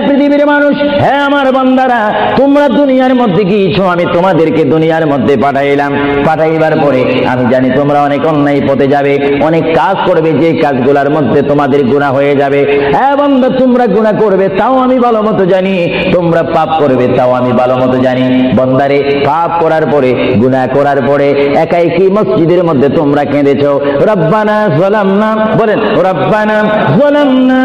পৃথিবীর মানুষ, হ্যাঁ আমার বান্দারা, তোমরা দুনিয়ার মধ্যে গিয়েছো, আমি তোমাদেরকে দুনিয়ার মধ্যে পাঠাইলাম। পাঠাইবার পরে আমি জানি তোমরা অনেক অন্যায় পথে যাবে, অনেক কাজ করবে, যে কাজগুলোর মধ্যে তোমাদের গুনাহ হয়ে যাবে। হ্যাঁ বান্দা, তোমরা গুনাহ করবে তাও আমি ভালো মতো জানি, তোমরা পাপ করবে তাও আমি ভালো মতো জানি। বান্দারে, পাপ করার পরে, গুনাহ করার পরে একাই কি মসজিদের মধ্যে তোমরা কেঁদেছো, রব্বানা যালামনা, বলেন রব্বানা যালামনা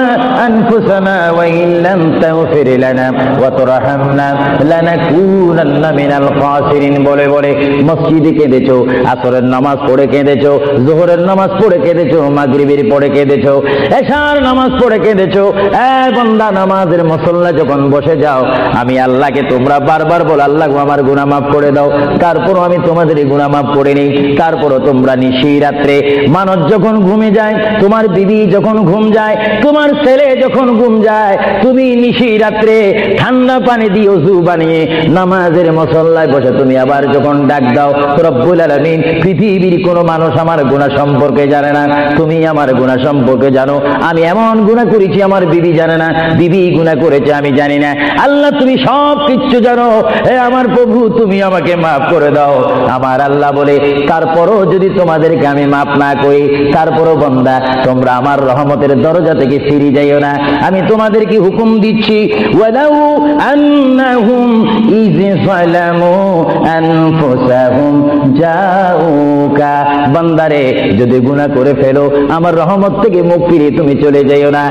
আনফুসানা ওয়া ইল্লাম তাগফির লানা ওয়া তুরহামনা লানাকুনান্না মিনাল খাসিরিন বলে বলে মসজিদে কেঁদেছো, আসরের নামাজ পড়ে কেঁদেছো, যোহরের নামাজ পড়ে কেঁদেছো, মাগরিবের পড়ে কেঁদেছো, এশার নামাজ পড়ে কেঁদেছো। বান্দা, নামাজের মুসল্লা যখন বসে যাও, আমি আল্লাহকে তোমরা বারবার বল, আল্লাহ আমার গুনাহ মাফ করে দাও। তারপরও আমি তোমাদের গুনাহ মাফ করে নেই। তারপরও তোমরা নিশি রাত্রে, মানুষ যখন ঘুমে যায়, তোমার বিবি যখন ঘুম যায়, তোমার ছেলে যখন ঘুম যায়, তুমি নিশি রাত্রে ঠান্ডা পানি দিয়ে ওযু বানিয়ে নামাজের মুসল্লায় বসে তুমি আবার যখন ডাক দাও, রব্বুল আলামিন, পৃথিবীর কোনো মানুষ আমার গুনাহ সম্পর্কে জানে না, তুমি আমার গুনাহ সম্পর্কে জানো। আমি এমন গুনাহ করেছি আমার বিবি জানে না, বিবি গুনাহ করেছে আমি জানি না। আল্লাহ, তুমি সব কিচ্ছু জানো, হে আমার প্রভু, তুমি আমাকে মাফ করে দাও। আমার আল্লাহ বলে, তারপরও যদি তোমাদেরকে আমি মাফ না করি, তারপরও বান্দা, তোমরা আমার রহমতের দরজা থেকে ফিরে যাইও না। আমি তোমাদেরকে হুকুম দিচ্ছি, ওয়ালাউ আন্নাহুম ইয যালামু আনফুসাহুম জাউকা, বান্দারে, যদি গুনাহ করে ফেলো, আমার রহমত থেকে মুখ ফিরিয়ে তুমি চলে যাইও না।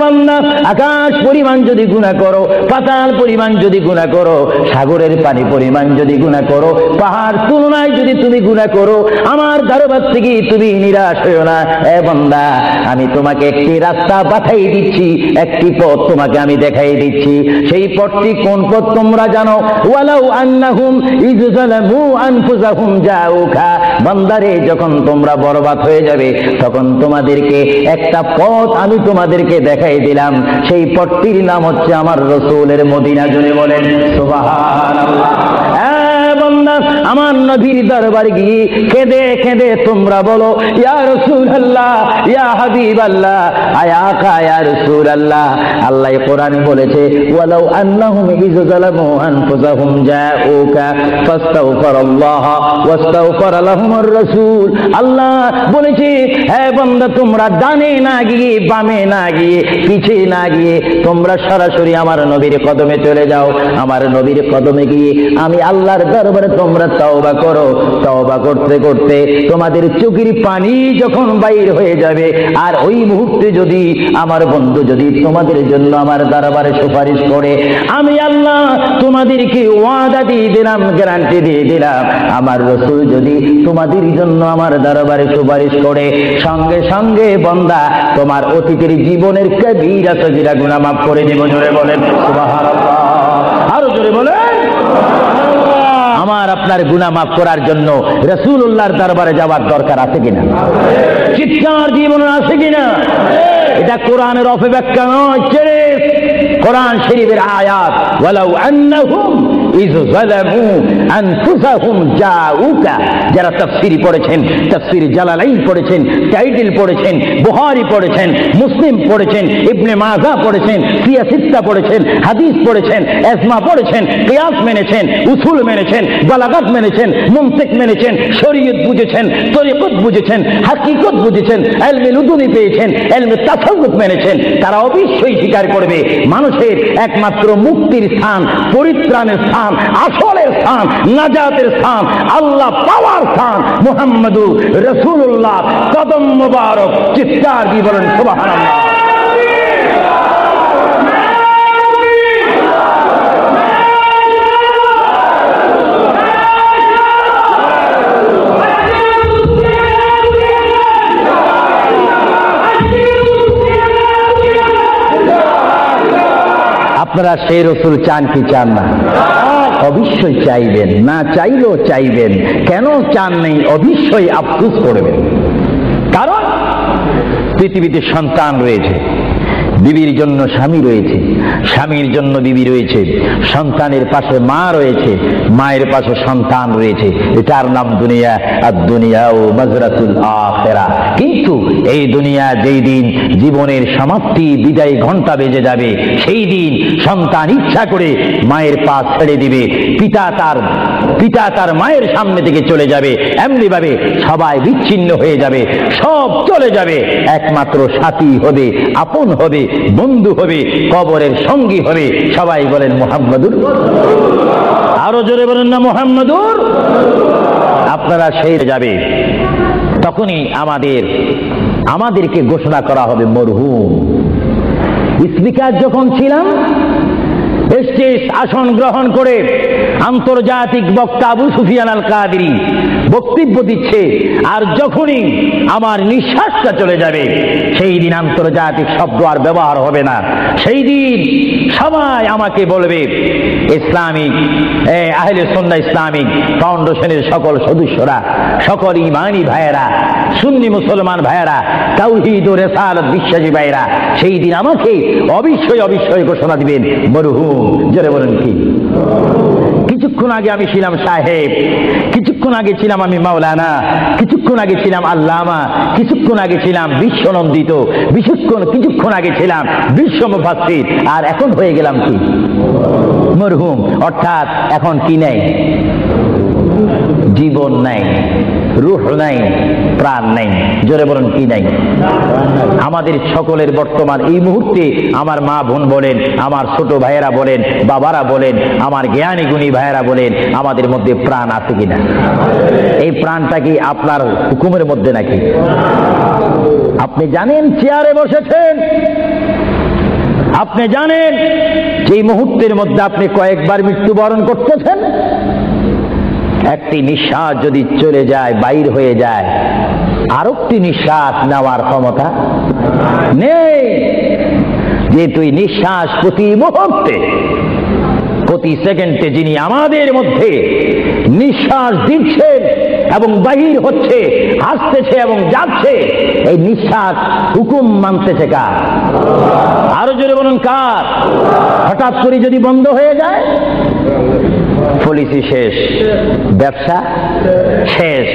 বান্দা, আকাশ পরিমাণ যদি গুনাহ করো, পাতাল পরিমাণ যদি গুনাহ করো, সাগরের পানি পরিমাণ যদি গুনাহ করো, পাহাড় তুলনায় যদি তুমি গুনাহ করো, আমার দরবার থেকে তুমি নিরাশ হইও না। বান্দা, আমি তোমাকে একটি রাস্তা পাঠাই দিচ্ছি, একটি পথ তোমাকে আমি দেখাই দিচ্ছি। সেই পথটি কোন পথ তোমরা জানো? ওয়ালাউ আন্নাহুম ইয যালামু আনফুসাহুম জাউকা, বান্দারে, যখন তোমরা বরবাদ হয়ে যাবে, তখন তোমাদেরকে একটা পথ আমি তোমাদেরকে দেখাই দিলাম। সেই পথটির নাম হচ্ছে আমার রাসূলের মদিনা। জুড়ে বলেন সুবহানাল্লাহ। বান্দা, আমার নবীর দরবার গিয়ে কেঁদে কেঁদে তোমরা বলো, ইয়া রাসূলুল্লাহ, ইয়া হাবিবাল্লাহ, আয়াকা ইয়া রাসূলুল্লাহ। আল্লাহ কোরআনে বলেছে, ওয়ালাউ আন্নাহুম ইয যালামু আনফুসাহুম জাউকা ফাস্তাগফিরুল্লাহ ওয়াস্তাগফার লাহুমুর রাসূল। আল্লাহ বলেছে, হে বান্দা, তোমরা ডানে না গিয়ে, বামে না গিয়ে, পিছে না গিয়ে, তোমরা সরাসরি আমার নবীর কদমে চলে যাও। আমার নবীর কদমে গিয়ে আমি আল্লাহর দরবারে তোমরা তওবা করো। তওবা করতে করতে তোমাদের চোখের পানি যখন বাইর হয়ে যাবে, আর ওই মুহূর্তে যদি আমার বন্ধু যদি তোমাদের জন্য আমার দরবারে সুপারিশ করে, আমি আল্লাহ তোমাদেরকে ওয়াদা দিয়ে দিলাম, গ্যারান্টি দিয়ে দিলাম, আমার রাসূল যদি তোমাদের জন্য আমার দরবারে সুপারিশ করে, সঙ্গে সঙ্গে বান্দা, তোমার অতীতের জীবনের কবিরা সগীরা গুনাহ মাফ করে দেব। জোরে বলেন সুবহানাল্লাহ, আরো জোরে বলেন। আমার আপনার গুনাহ মাফ করার জন্য রাসূলুল্লাহর দরবারে যাওয়ার দরকার আছে কিনা? চিৎকার জীবনে আছে কিনা? এটা কোরআনের অপব্যাখ্যা নয়, কোরআন শরীফের আয়াত। ওয়ালাউ আন্নাহুম ইয যালামু আনফুসাহুম জাউকা, যারা তাফসীর পড়েছেন, তাফসীর জালালাইন পড়েছেন, টাইটেল পড়েছেন, বুখারী পড়েছেন, মুসলিম পড়েছেন, ইবনে মাজাহ পড়েছেন, সিয়াসিত্তা পড়েছেন, হাদিস পড়েছেন, ইজমা পড়েছেন, কিয়াস মেনেছেন, উসুল মেনেছেন, বালাগাত মেনেছেন, মুনতিক মেনেছেন, শরীয়ত বুঝেছেন, তরিকত বুঝেছেন, হাকিকত বুঝেছেন, ইলমে লুদুনি পেয়েছেন, ইলমে তাসাউফ মেনেছেন, তারা অবশ্যই স্বীকার করবে মানুষের একমাত্র মুক্তির স্থান, পরিত্রাণের স্থান, আসলের স্থান, নাজাতের স্থান, আল্লাহ পাওয়ার স্থান মুহাম্মদুর রাসূলুল্লাহ কদম মুবারক। চিৎকার দিয়ে বলেন সুবহানাল্লাহ। আপনারা সেই রাসূল চান কি চান না? অবশ্যই চাইবেন, না চাইলেও চাইবেন। কেন চান নেই? অবশ্যই আফসোস করবেন। কারণ পৃথিবীতে সন্তান রয়েছে, বিবির জন্য স্বামী রয়েছে, স্বামীর জন্য বিবি রয়েছে, সন্তানের পাশে মা রয়েছে, মায়ের পাশে সন্তান রয়েছে। এটার নাম দুনিয়া। আর দুনিয়া ও মাজরাতুল আখিরা। কিন্তু এই দুনিয়া যেই দিন জীবনের সমাপ্তি বিদায় ঘন্টা বেজে যাবে, সেই দিন সন্তান ইচ্ছা করে মায়ের পা ছেড়ে দিবে, পিতা তার মায়ের সামনে থেকে চলে যাবে। এমনি ভাবে সবাই বিচ্ছিন্ন হয়ে যাবে, সব চলে যাবে। একমাত্র সাথী হবে, আপন হবে, বন্ধু হবে, কবরের সঙ্গী হবে। সবাই বলেন মুহাম্মাদুর। আরো জোরে বলেন না মুহাম্মাদুর। আপনারা সেই যাবে, তখনই আমাদেরকে ঘোষণা করা হবে মরহুম। স্পিকার যখন ছিলাম, স্টেজ আসন গ্রহণ করে আন্তর্জাতিক বক্তা আবু সুফিয়ান আল কাদেরী বক্তব্য দিচ্ছে, আর যখনই আমার নিঃশ্বাসটা চলে যাবে, সেই দিন আন্তর্জাতিক শব্দ আর ব্যবহার হবে না। সেই দিন সবাই আমাকে বলবে, ইসলামিক আহলে সুন্নাহ ইসলামিক ফাউন্ডেশনের সকল সদস্যরা, সকল ইমানি ভাইয়েরা, সুন্নি মুসলমান ভাইয়েরা, তাওহীদ ও রিসালাত বিশ্বাসী ভাইয়েরা, সেই দিন আমাকে অবশ্যই ঘোষণা দিবেন মরহুম। জোরে বলেন কি? কিছুক্ষণ আগে আমি ছিলাম সাহেব, কিছুক্ষণ আগে ছিলাম আমি মাওলানা, কিছুক্ষণ আগে ছিলাম আল্লামা, কিছুক্ষণ আগে ছিলাম বিশ্বনন্দিত, কিছুক্ষণ আগে ছিলাম বিশ্ব মুফাসসির, আর এখন হয়ে গেলাম কি? মরহুম। অর্থাৎ এখন কি নাই? জীবন নাই, রূহ নাই, প্রাণ নাই। জোরে বলেন কি নাই? আমাদের সকলের বর্তমান এই মুহূর্তে আমার মা বোন বলেন, আমার ছোট ভাইয়েরা বলেন, বাবারা বলেন, আমার জ্ঞানী গুণী ভাইয়েরা বলেন, আমাদের মধ্যে প্রাণ আছে কিনা? এই প্রাণটা কি আপনার হুকুমের মধ্যে নাকি? আপনি জানেন চেয়ারে বসেছেন, আপনি জানেন যে মুহূর্তের মধ্যে আপনি কয়েকবার মৃত্যুবরণ করতেছেন। একটি নিঃশ্বাস যদি চলে যায়, বাইর হয়ে যায়, আরেকটি নিঃশ্বাস নেওয়ার ক্ষমতা নেই। যে তুই নিঃশ্বাস প্রতি মুহূর্তে, প্রতি সেকেন্ডে যিনি আমাদের মধ্যে নিঃশ্বাস দিচ্ছেন এবং বাহির হচ্ছে, আসতেছে এবং যাচ্ছে, এই নিঃশ্বাস হুকুম মানতেছে কার? আরো জোরে বলুন কার? হঠাৎ করে যদি বন্ধ হয়ে যায়, পলিসি শেষ, ব্যবসা শেষ,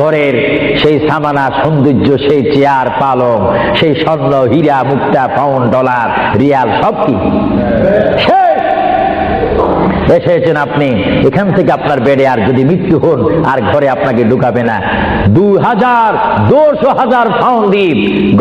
ঘরের সেই সামানা সৌন্দর্য, সেই চেয়ার পালং, সেই স্বর্ণ হীরা মুক্তা পাউন্ড ডলার রিয়াল সব কি শেষ। এসেছেন আপনি, এখান থেকে আপনার বেডে আর যদি মৃত্যু হন, আর ঘরে আপনাকে ঢুকাবে না। 2,000 পাউন্ড দিয়ে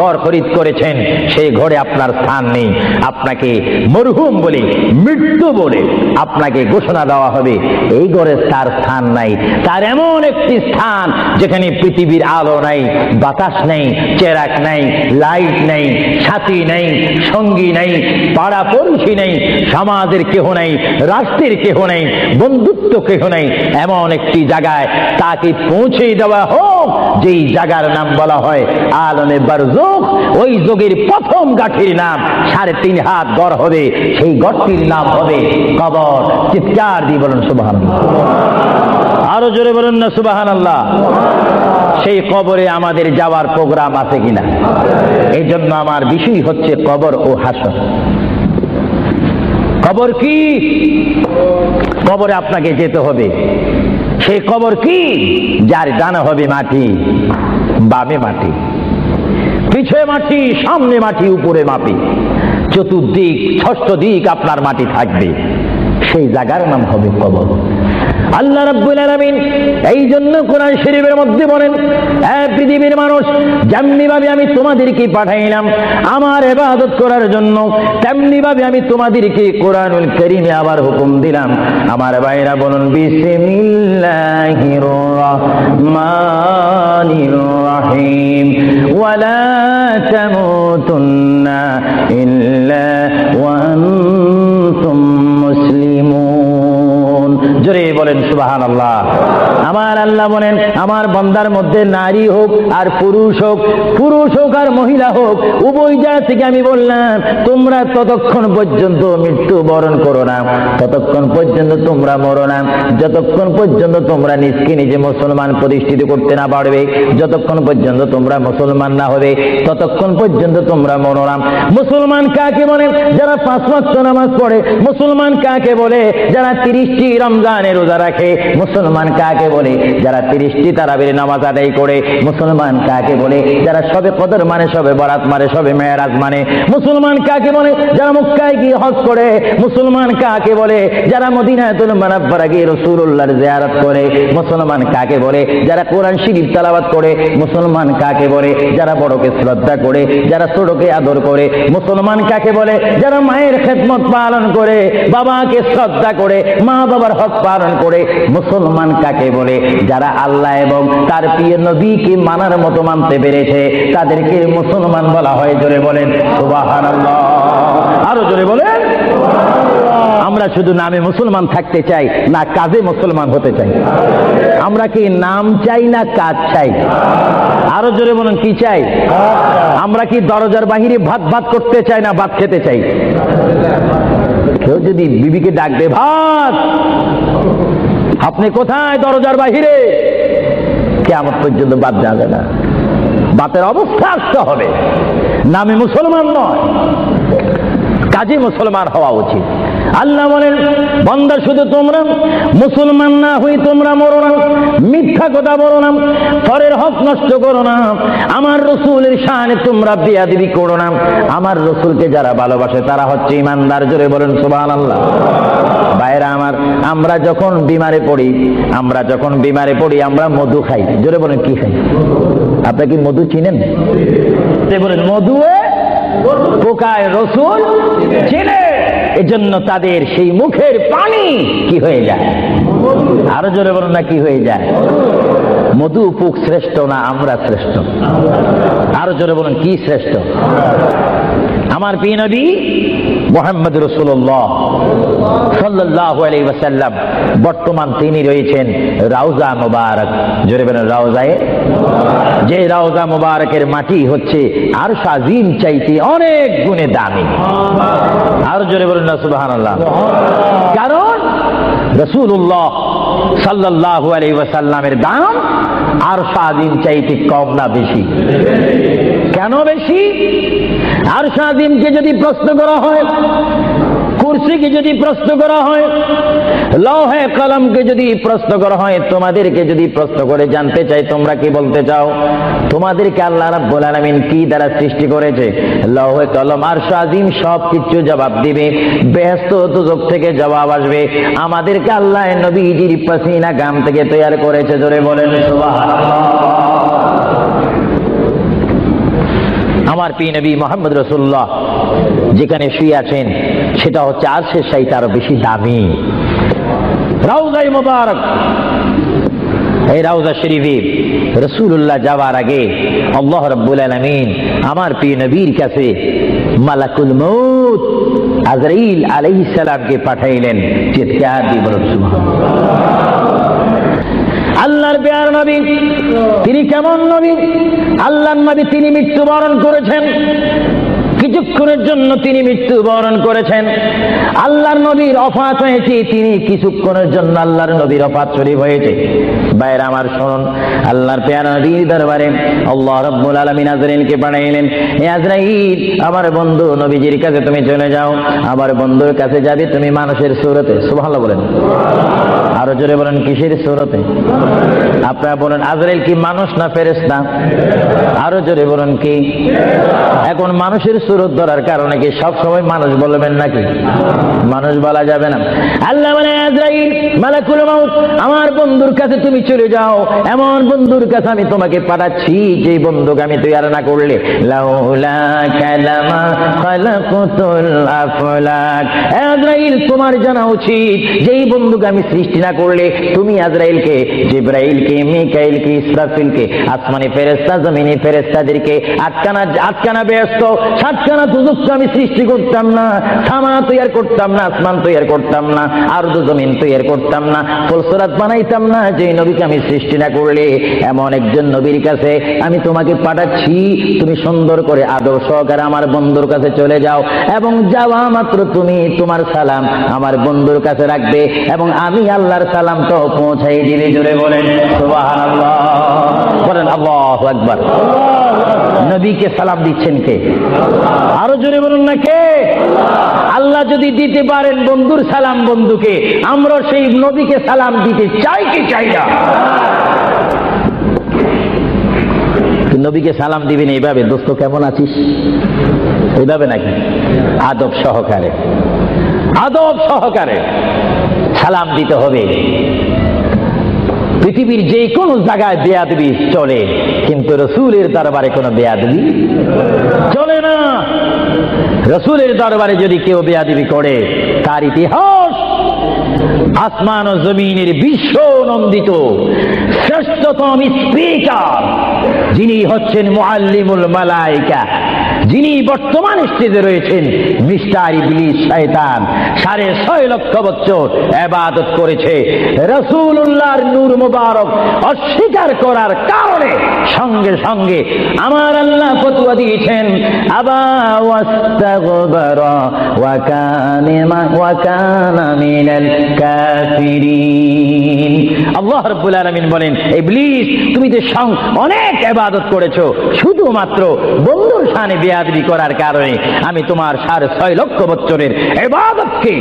ঘর খরিদ করেছেন, সেই ঘরে আপনার স্থান নেই। আপনাকে মরহুম বলে, মৃত্যু বলে আপনাকে ঘোষণা দেওয়া হবে, এই ঘরে তার স্থান নাই। তার এমন একটি স্থান যেখানে পৃথিবীর আলো নাই, বাতাস নেই, চেরাক নাই, লাইট নেই, সাথী নেই, সঙ্গী নেই, পাড়া পড়শি নেই, সমাজের কেহ নেই, রাষ্ট্রের কেহ নেই, বন্ধুত্ব কেহ নেই। এমন একটি জায়গায় তাকে পৌঁছে দেওয়া হোক, যেই জায়গার নাম বলা হয় আলমে বারজুখ। ওই যোগের প্রথম গাঠির নাম 3.5 হাত গড় হবে, সেই গড়টির নাম হবে কবর। চিৎকার দিয়ে বলুন সুবহানাল্লাহ। আরো জোরে বলুন না সুবহানাল্লাহ। সেই কবরে আমাদের যাওয়ার প্রোগ্রাম আছে কিনা? এই জন্য আমার বিষয় হচ্ছে কবর ও হাসর। কবর কি? কবরে আপনাকে যেতে হবে। সেই কবর কি? যার ডানে হবে মাটি, বামে মাটি, পিছে মাটি, সামনে মাটি, উপরে মাটি, চতুর্দিক 6 দিক আপনার মাটি থাকবে। সেই জায়গার নাম হবে কবর। আল্লাহ রাব্বুল আলামিন এই জন্য কোরআন শরীফের মধ্যে বলেন, হে পৃথিবীর মানুষ, যেমনি ভাবে আমি তোমাদেরকে পাঠাইলাম আমার ইবাদত করার জন্য, তেমনি ভাবে আমি তোমাদেরকে কোরআনুল কারীমে আবার হুকুম দিলাম। আমার ভাইরা বলুন বিসমিল্লাহির রাহমানির রাহিম। ওয়ালা তামুতুন্না ইল্লা ওয়া আনতুম মুসলিমুন। জোরে বলেন সুবহানাল্লাহ। আমার আমার আল্লাহ বলেন, আমার বান্দার মধ্যে নারী হোক আর পুরুষ হোক আর মহিলা হোক, উভয় জায়গা থেকে আমি বললাম তোমরা ততক্ষণ পর্যন্ত মৃত্যু বরণ করো না, ততক্ষণ পর্যন্ত তোমরা মরো না, যতক্ষণ পর্যন্ত তোমরা নিজকে নিজে মুসলমান প্রতিষ্ঠিত করতে না পারবে, যতক্ষণ পর্যন্ত তোমরা মুসলমান না হবে, ততক্ষণ পর্যন্ত তোমরা মরো না। মুসলমান কাকে বলে? যারা 5 ওয়াক্ত নামাজ পড়ে। মুসলমান কাকে বলে? যারা 30টি রমজানের রোজা রাখে। মুসলমান কাকে বলে? যারা 30টি তারাবির নামাজ আদায় করে। মুসলমান কাকে বলে? যারা সবে কদর মানে, সবে বরাত মানে, সবে মেরাজ মানে। মুসলমান কাকে বলে? যারা মক্কায় গিয়ে হজ করে। মুসলমান কাকে বলে? যারা মদিনাতুল মুনাওয়ারা গিয়ে রাসূলুল্লাহর জিয়ারত করে। মুসলমান কাকে বলে? যারা কোরআন শরীফ তেলাওয়াত করে। মুসলমান কাকে বলে? যারা বড়কে শ্রদ্ধা করে, যারা ছোটকে আদর করে। মুসলমান কাকে বলে? যারা মায়ের খেদমত পালন করে, বাবাকে শ্রদ্ধা করে, মা বাবার হক পালন করে। মুসলমান কাকে বলে? যারা আল্লাহ এবং তার প্রিয় নবীকে মানার মতো মানতে পেরেছে, তাদেরকে মুসলমান বলা হয়। জোরে বলেন সুবহানাল্লাহ, আরো জোরে বলেন। আমরা শুধু নামে মুসলমান থাকতে চাই না কাজে মুসলমান হতে চাই? আমরা কি নাম চাই না কাজ চাই? আরো জোরে বলেন, কি চাই? আমরা কি দরজার বাহিরে ভাত ভাত করতে চাই না ভাত খেতে চাই? কেউ যদি বিবিকে ডাক দে, ভাত, আপনি কোথায়? দরজার বাহিরে। কিয়ামত পর্যন্ত ভাত যাবে না, ভাতের অবস্থা আসতে হবে। নামে মুসলমান নয়, কাজে মুসলমান হওয়া উচিত। আল্লাহ বলেন, বান্দা শুধু তোমরা মুসলমান না হই তোমরা মরো না, মিথ্যা কথা বলো না, পরের হক নষ্ট করো না, আমার রসুলের শানে তোমরা বেয়াদবি করো না। আমার রসুলকে যারা ভালোবাসে তারা হচ্ছে ইমানদার। জোরে বলেন সুবহানাল্লাহ। ভাইরা আমার, আমরা যখন বিমারে পড়ি আমরা মধু খাই। জোরে বলেন, কি খাই? আপনারা কি মধু চিনেন? বলেন, মধুয়ে পোকায় রসুল চিনে, এজন্য তাদের সেই মুখের পানি কি হয়ে যায়? আরো জোরে বলুন না, কি হয়ে যায়? মধু পোক শ্রেষ্ঠ না আমরা শ্রেষ্ঠ? আরো জোরে বলুন, কি শ্রেষ্ঠ? আমার প্রিয় নবী মুহাম্মদ রাসূলুল্লাহ সাল্লাল্লাহু আলাইহি ওয়াসাল্লাম, বর্তমান তিনি রয়েছেন রাউজা মুবারক। জোরে বলেন রাউজায়ে। যে রাউজা মুবারকের মাটি হচ্ছে আরশ আজিম চাইতে অনেক গুণে দামি। আর জোরে বলেন না সুবহানাল্লাহ। কারণ রাসূলুল্লাহ সাল্লাল্লাহু আলাইহি ওয়াসাল্লামের দাম আরশ আজিম চাইতে কম না বেশি? কেন বেশি? আরশ আজিমকে যদি প্রশ্ন করা হয়, কুরসিকে যদি প্রশ্ন করা হয়, লৌহে কলমকে যদি প্রশ্ন করা হয়, তোমাদেরকে যদি প্রশ্ন করে জানতে চাই তোমরা কি বলতে চাও? তোমাদেরকে আল্লাহ রাব্বুল আলামিন কি দ্বারা সৃষ্টি করেছে? লৌহে কলম আরশ আজিম সব কিছু জবাব দিবে। বেহেশত দুজক থেকে জবাব আসবে। আমাদেরকে আল্লাহ নবীজির পাসিনা গাম থেকে তৈরি করেছে। জোরে বলেন সুবহানাল্লাহ। আমার প্রিয় নবী মুহাম্মদ রাসূলুল্লাহ যেখানে শুয়ে আছেন সেটা হচ্ছে আরশের চাইতে আরো বেশি দামি রাউজায়ে মুবারক। এই রাউজা শরীফে রাসূলুল্লাহ যাওয়ার আগে আল্লাহ রাব্বুল আলামিন আমার প্রিয় নবীর কাছে মালাকুল মউত আজরাইল আলাইহিস সালামকে পাঠাইলেন। চিৎকার দিয়ে বলুন সুবহানাল্লাহ। আল্লাহর প্রিয় নবী তিনি কেমন নবী? আল্লাহর নবী তিনি মৃত্যুবরণ করেছেন, কিছুক্ষণের জন্য তিনি মৃত্যুবরণ করেছেন। আল্লাহর নবীর ওফাত হয়েছে, তিনি কিছুক্ষণের জন্য আল্লাহর নবীর ওফাত শরীফ হয়েছে। ভাইরা আমার শুনুন, আল্লাহর প্যারা নবীর দরবারে আল্লাহ রাব্বুল আলামিন আজরাইলকে পাঠাইলেন। হে আজরাইল, আমার বন্ধু নবীজির কাছে তুমি চলে যাও। আমার বন্ধুর কাছে যাবে তুমি মানুষের সূরতে। সুবহানাল্লাহ বলেন। আরো জোরে বলেন, কিসের সূরতে? আপনারা বলেন, আজরাইল কি মানুষ না ফেরেশতা? আরো জোরে বলেন, কি? এখন মানুষের সূরত ধরার কারণে কি সব সময় মানুষ বলবেন নাকি? মানুষ বলা যাবে না। আল্লাহ বলে, আজরাইল মালাকুল মউত আমার বন্ধুর কাছে তুমি চলে যাও। এমন বন্ধুর কাছে আমি তোমাকে পাঠাচ্ছি যে বন্ধুকে আমি তৈরি না করলে লাউলা কালামা খালাকুতুল আফলাক। আজরাইল তোমার জানা উচিত যেই বন্ধুকে আমি সৃষ্টি না করলে তুমি আজরাইলকে, জিবরাইলকে, মিকাইলকে, ইসরাফিলকে, আসমানি ফেরেশতা, জমিনি ফেরেশতাদেরকে আটখানা ব্যস্ত 7খানা দুজক আমি সৃষ্টি করতাম না, সামা তৈরি করতাম না, আসমান তৈরি করতাম না, আরদ জমিন তৈরি করতাম না, ফুলসরাত বানাইতাম না যে নবীকে আমি সৃষ্টি না করলে। এমন একজন নবীর কাছে আমি তোমাকে পাঠাচ্ছি, তুমি সুন্দর করে আদব সহকারে আমার বন্ধুর কাছে চলে যাও, এবং যাওয়া মাত্র তুমি তোমার সালাম আমার বন্ধুর কাছে রাখবে, এবং আমি আল্লাহর সালাম তো পৌঁছাই দিবে। জোরে বলেন সুবহানাল্লাহ, বলেন আল্লাহু আকবার। নবীকে সালাম দিচ্ছেন কে? আরো জোরে বলুন না কে? আল্লাহ যদি দিতে পারেন বন্ধুর সালাম বন্ধুকে, আমরা সেই নবীকে সালাম দিতে চাই কি চাই না? নবীকে সালাম দিবেন এইভাবে, দোস্ত কেমন আছিস, এইভাবে নাকি? আদব সহকারে, আদব সহকারে সালাম দিতে হবে। পৃথিবীর যে কোনো জায়গায় বেয়াদবি চলে, কিন্তু রসুলের দরবারে কোনো বেয়াদবি চলে না। রসুলের দরবারে যদি কেউ বেয়াদবি করে, তার ইতিহাস আসমান ও জমিনের বিশ্ব নন্দিত শ্রেষ্ঠতম স্পিকার, যিনি হচ্ছেন মুআল্লিমুল মালায়েকা, যিনি বর্তমান স্টেজে রয়েছেন, মিস্টার ইবলিস শয়তান 6.5 লক্ষ বছর ইবাদত করেছে। রাসূলুল্লাহর নূর মুবারক অস্বীকার করার কারণে সঙ্গে সঙ্গে আমার আল্লাহ ফতোয়া দিয়েছেন, আবা ওয়াস্তাগবারা ওয়া কানা মিনাল কাফিরিন। আল্লাহ রাব্বুল আলামিন বলেন, ইবলিস তুমি তো অনেক ইবাদত করেছো, শুধুমাত্র বন্ধুর শানে বেয়াদবি করার কারণে আমি তোমার 6.5 লক্ষ বছরের ইবাদতকে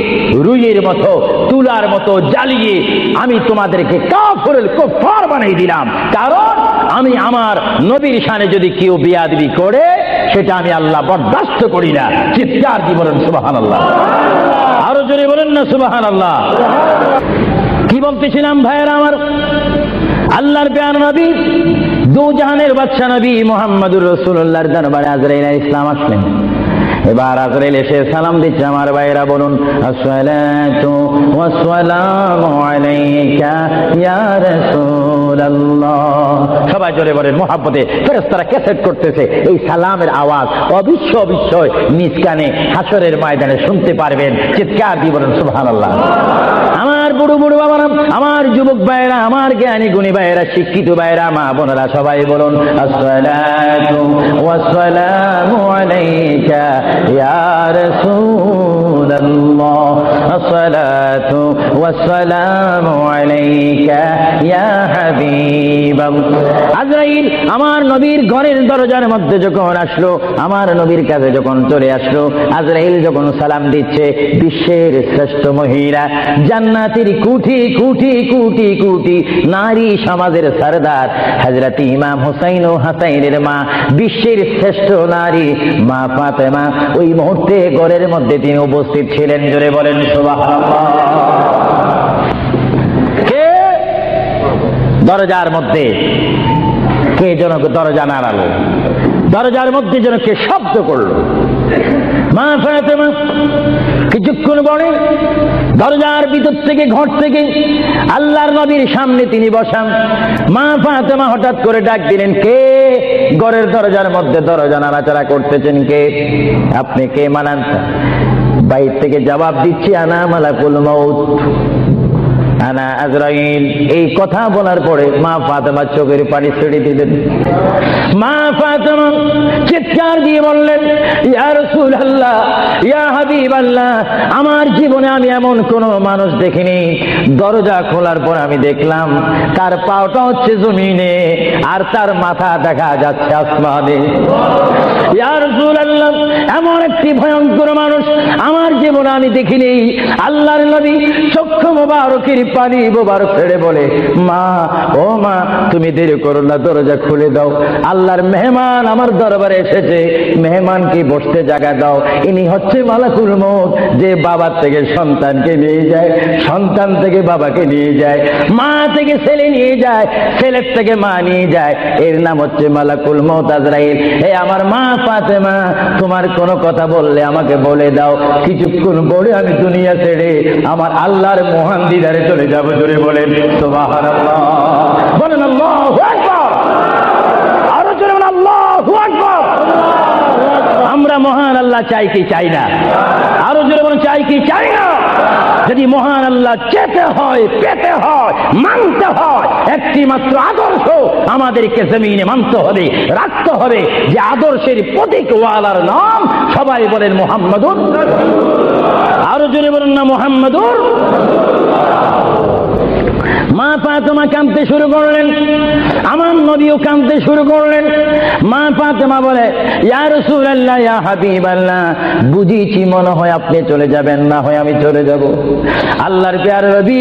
রুইয়ের মতো, তুলার মতো জ্বালিয়ে আমি তোমাদেরকে কুফার বানিয়ে দিলাম। কারণ আমি আমার নবীর শানে যদি কেউ বেয়াদবি করে, সেটা আমি আল্লাহ বরদাস্ত করি না। চিৎকার দিয়ে বলেন সুবহানাল্লাহ, আরো জোরে বলেন না সুবহানাল্লাহ। কি বলতেছিলাম ভাইয়েরা আমার? আল্লাহর প্যারা নবী, দু জাহানের বাদশা নবী মুহাম্মদুর রাসূলুল্লাহর দরবারে আজরাইল আলাইহিস সালাম আসলেন। এবার আজরাইল এসে সালাম দিচ্ছে। আমার ভাইয়েরা বলুন, আসসালাতু ওয়াসসালামু আলাইকা ইয়া রাসূলুল্লাহ। সবাই জোরে বলেন মুহাব্বতে। ফেরেশতারা ক্যাসেট করতেছে, এই সালামের আওয়াজ অবিশ্বাস্য নিজ কানে হাসরের ময়দানে শুনতে পারবেন। চিৎকার দিয়ে বলেন সুবহানাল্লাহ। আমার বুড়ো বুড়ো বাবারা, আমার যুবক ভাইয়েরা, আমার জ্ঞানী গুণী ভাইয়েরা, শিক্ষিত ভাইয়েরা, মা বোনেরা, সবাই বলুন, আসসালাতু ওয়াসসালামু আলাইকা ইয়া রাসূলুল্লাহ, আসসালাতু ওয়াসসালামু আলাইকা ইয়া হাবিবাল্লাহ। আজরাইল আমার নবীর ঘরের দরজার মধ্যে যখন আসলো, আমার নবীর কাছে যখন চলে আসলো, আজরাইল যখন সালাম দিচ্ছে, বিশ্বের শ্রেষ্ঠ মহিলা, জান্নাতের কোটি কোটি কোটি কোটি নারী সমাজের সরদার হযরত ইমাম হুসাইন ও হাসাইনের মা, বিশ্বের শ্রেষ্ঠ নারী মা ফাতেমা ওই মুহূর্তে ঘরের মধ্যে তিনি উপস্থিত ছিলেন। জোরে বলেন সুবহানাল্লাহ। কে দরজার মধ্যে? কে যেন দরজা নাড়ালো, দরজার মধ্যে যেন কে শব্দ করলো। মা ফাতেমা কিছুক্ষণ পরে দরজার ভিতর থেকে, ঘর থেকে আল্লাহর নবীর সামনে তিনি বসান। মা ফাতেমা হঠাৎ করে ডাক দিলেন, কে ঘরের দরজার মধ্যে দরজা নাড়াচাড়া করতেছেন? কে আপনি? কে মানান? বাইর থেকে জবাব দিচ্ছি, আনা মালাকুল মাউত, আনা আজরাইল। এই কথা বলার পরে মা ফাতেমা চোখের পানি ছেড়ে দিলেন। মা ফাতেমা চিৎকার দিয়ে বললেন, ইয়া রাসূলুল্লাহ, ইয়া হাবিবাল্লাহ, আমার জীবনে আমি এমন কোন মানুষ দেখিনি। দরজা খোলার পর আমি দেখলাম তার পাওটা হচ্ছে জমিনে আর তার মাথা দেখা যাচ্ছে আসমানে। ইয়া রাসূলুল্লাহ, এমন একটি ভয়ঙ্কর মানুষ আমার জীবনে আমি দেখিনি। আল্লাহর নবী চক্ষু মোবারকের পানি মোবারক ছেড়ে বলে, মা, ও মা, তুমি দেরি করো না, দরজা খুলে দাও। আল্লাহর মেহমান আমার দরবারে এসেছে, মেহমানকে বসতে জায়গা দাও। ইনি হচ্ছে মালাকুল মউত, যে বাবার থেকে সন্তানকে নিয়ে যায়, সন্তান থেকে বাবাকে নিয়ে যায়, মা থেকে ছেলে নিয়ে যায়, ছেলের থেকে মা নিয়ে যায়। এর নাম হচ্ছে মালাকুল মউত আজরাইল। হে আমার মা ফাতেমা, তোমার কোনো কথা বললে আমাকে বলে দাও, কিছুক্ষণ পরে আমি দুনিয়া ছেড়ে আমার আল্লাহর মহান দিদারে চলে যাব। জোরে বলেন সুবহানাল্লাহ, বলেন আল্লাহু আকবার, আরো জোরে বলেন আল্লাহু আকবার। আমরা মহান আল্লাহ চাই কি চাই না? আরো জোরে বলেন চাই কি চাই না? যদি মহান আল্লাহ চেতে হয়, পেতে হয়, মানতে হয়, একটি মাত্র আদর্শ আমাদেরকে জমিনে মানতে হবে, রাখতে হবে। যে আদর্শের প্রতীক ওয়ালার নাম সবাই বলেন মুহাম্মাদুর। আরো জোরে বলেন না মুহাম্মাদুর। মা ফাতেমা কাঁদতে শুরু করলেন, আমার নবীও কাঁদতে শুরু করলেন। মা ফাতেমা বলে, ইয়া রাসূলুল্লাহ, ইয়া হাবিবাল্লাহ, বুঝিছি মনে হয় আপনি চলে যাবেন, না হয় আমি চলে যাব। আল্লাহর প্যারা নবী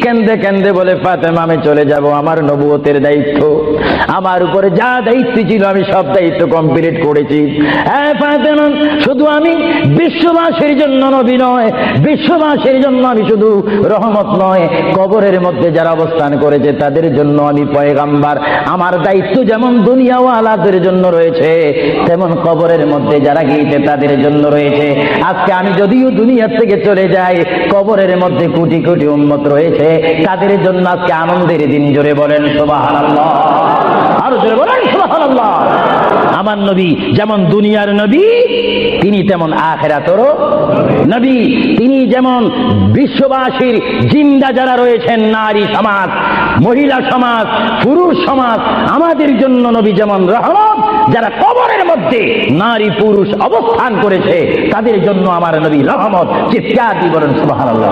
কাঁদতে কাঁদতে বলে, ফাতেমা আমি চলে যাব, আমার নবুয়তের দায়িত্ব, আমার উপরে যা দায়িত্ব ছিল আমি সব দায়িত্ব কমপ্লিট করেছি। হ্যাঁ ফাতেমা, শুধু আমি বিশ্ববাসীর জন্য নবী নয়, বিশ্ববাসীর জন্য আমি শুধু রহমত নয়, কবরের মধ্যে যারা অবস্থান করেছে তাদের জন্য আমি পয়গাম্বার। আমার দায়িত্ব যেমন দুনিয়াওয়ালাদের জন্য রয়েছে, তেমন কবরের মধ্যে যারা গিয়েছে তাদের জন্য রয়েছে। আজকে আমি যদিও দুনিয়া থেকে চলে যাই, কবরের মধ্যে কোটি কোটি উম্মত রয়েছে, তাদের জন্য আজকে আনন্দের দিন। জোরে বলেন সুবহানাল্লাহ, আরো জোরে বলেন সুবহানাল্লাহ। আমার নবী যেমন দুনিয়ার নবী, তিনি তেমন আখিরাতেরও নবী। তিনি যেমন বিশ্ববাসীর জিন্দা যারা রয়েছেন, নারী সমাজ, মহিলা সমাজ, পুরুষ সমাজ, আমাদের জন্য নবী যেমন রহমত, যারা কবরের মধ্যে নারী পুরুষ অবস্থান করেছে তাদের জন্য আমার নবী রহমত। চিৎকার দিয়ে বলেন সুবহানাল্লাহ।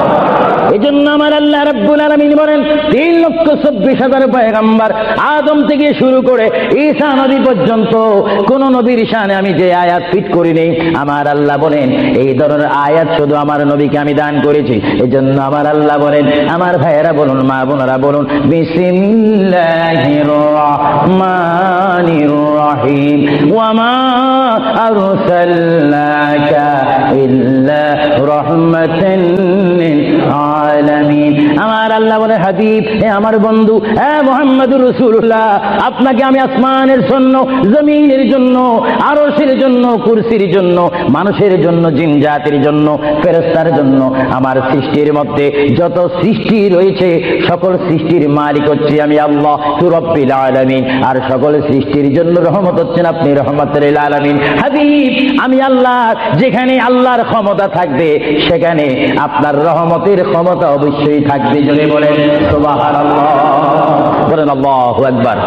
এই জন্য আমার আল্লাহ রাব্বুল আলামিন বলেন, 3,24,000 পয়গম্বর আদম থেকে শুরু করে ঈসা নবী পর্যন্ত কোন নবীর শানে আমি যে আয়াত ফিট করিনি, আমার আল্লাহ বলেন এই ধরনের আয়াত শুধু আমার নবীকে আমি দান করেছি। এই জন্য আমার আল্লাহ বলেন, আমার ভাইয়েরা বলুন, মা বোনেরা বলুন, বিসমিল্লাহির রহমানির রহিম, ওয়া মা আরসালনাকা ইল্লা রাহমাতান লিল আলামিন। আমার আল্লাহ বলে, হাবিব, হে আমার বন্ধু, হে মুহাম্মদুর রাসূলুল্লাহ, আপনাকে আমি আসমানের জন্য, জমিনের জন্য, আরশের জন্য, কুরসির জন্য, মানুষের জন্য, জিন জাতির জন্য, ফেরেশতার জন্য, আমার সৃষ্টির মধ্যে যত সৃষ্টি রয়েছে সকল সৃষ্টির মালিক হচ্ছে আমি আল্লাহ রব্বুল আলামিন। আর সকল সৃষ্টির জন্য রহমত হচ্ছেন আপনি রহমতুল লিল আলামিন। হাবিব, আমি আল্লাহ, যেখানে আল্লাহর ক্ষমতা থাকবে সেখানে আপনার রহমতের ক্ষমতা অবশ্যই থাকবে। জোরে বলেন সুবহানাল্লাহ, বলেন আল্লাহু আকবার।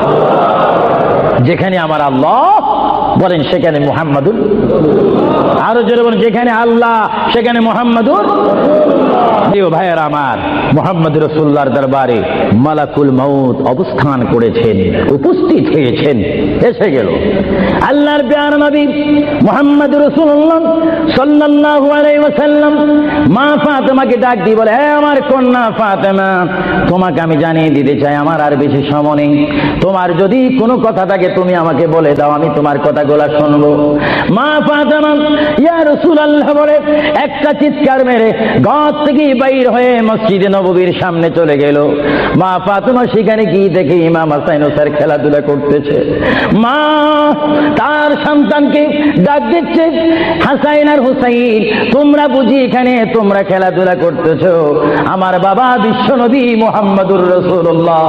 যেখানে আমার আল্লাহ বলেন সেখানে মুহাম্মাদুর, আরো জোরে বলেন যেখানে আল্লাহ সেখানে মুহাম্মাদুর। প্রিয় ভাইয়েরা আমার, মুহাম্মদ রাসূলুল্লাহর দরবারে মালাকুল মউত অবস্থান করেছেন, উপস্থিত হয়েছেন, এসে গেল। আল্লাহর প্যারা নবী মুহাম্মদ রাসূলুল্লাহ সাল্লাল্লাহু আলাইহি ওয়াসাল্লাম মা ফাতেমাকে ডাক দিয়ে বলে, হে আমার কন্যা ফাতেমা, তোমাকে আমি জানিয়ে দিতে চাই আমার আর বেশি সময় নেই। তোমার যদি কোনো কথা থাকে তুমি আমাকে বলে দাও, আমি তোমার কথাগুলো শুনবো। মা ফাতেমা ইয়া রাসূলুল্লাহ বলে একটা চিৎকার মেরে ঘর থেকে বাইর হয়ে মসজিদে নববীর সামনে চলে গেল। মা ফাতেমা সেখানে গিয়ে দেখে ইমাম হাসান হোসেন খেলাধুলা করতেছে। মা তার সন্তানকে ডাক দিচ্ছে, হাসাইন আর হুসাইন, তোমরা বুঝি এখানে তোমরা খেলাধুলা করতেছো? আমার বাবা বিশ্বনবী মুহাম্মদুর রাসূলুল্লাহ